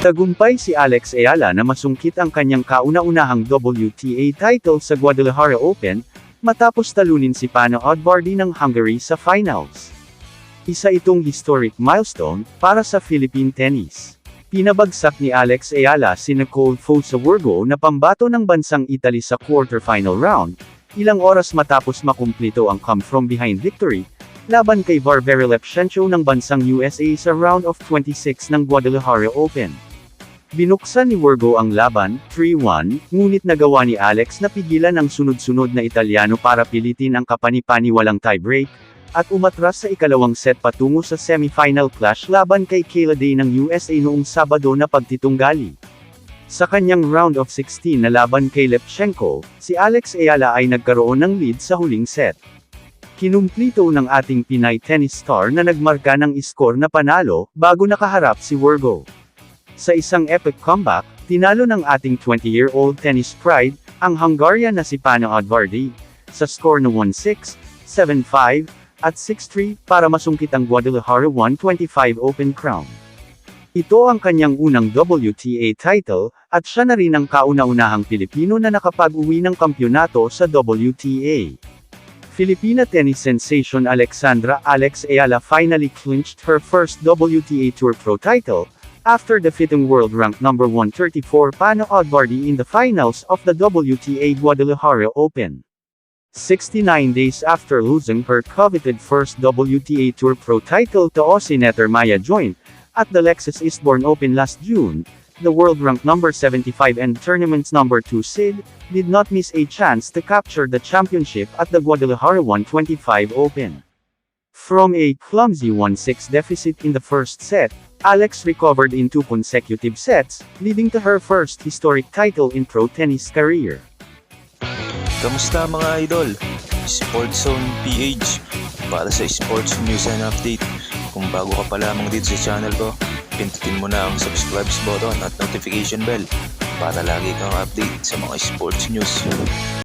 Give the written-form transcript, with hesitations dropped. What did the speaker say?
Nagtagumpay si Alex Ayala na masungkit ang kanyang kauna-unahang WTA title sa Guadalajara Open, matapos talunin si Pano Odbardi ng Hungary sa finals. Isa itong historic milestone para sa Philippine tennis. Pinabagsak ni Alex Ayala si Nicole Fossa-Wurgo na pambato ng bansang Italy sa quarterfinal round, ilang oras matapos makumplito ang come-from-behind victory, laban kay Barbara Lepchenko ng bansang USA sa round of 26 ng Guadalajara Open. Binuksan ni Wurgo ang laban, 3-1, ngunit nagawa ni Alex na pigilan ang sunod-sunod na Italyano para pilitin ang kapani-paniwalang tiebreak, at umatras sa ikalawang set patungo sa semifinal clash laban kay Kayla Day ng USA noong Sabado na pagtitunggali. Sa kanyang round of 16 na laban kay Lepchenko, si Alex Ayala ay nagkaroon ng lead sa huling set. Kinumplito ng ating Pinay tennis star na nagmarka ng iskor na panalo, bago nakaharap si Wurgo. Sa isang epic comeback, tinalo ng ating 20-year-old tennis pride, ang Hungarian na si Pano Odbardi, sa score na 1-6, 7-5, at 6-3, para masungkit ang Guadalajara 125 Open crown. Ito ang kanyang unang WTA title, at siya na rin ang kauna-unahang Pilipino na nakapag-uwi ng kampyonato sa WTA. Filipina tennis sensation Alexandra Alex Ayala finally clinched her first WTA Tour Pro title, after defeating world-ranked number 134 Pano Odbardi in the finals of the WTA Guadalajara Open. 69 days after losing her coveted first WTA Tour Pro title to Aussie netter Maya Joint, at the Lexus Eastbourne Open last June, the world-ranked number 75 and tournament's number 2 seed, did not miss a chance to capture the championship at the Guadalajara 125 Open. From a clumsy 1-6 deficit in the first set, Alex recovered in 2 consecutive sets, leading to her first historic title in pro tennis career. Kamusta mga idol? Sports Zone PH para sa sports news and update. Kung bago ka pa lamang dito sa channel ko, pindutin mo na ang subscribe button at notification bell para lagi kang update sa mga sports news.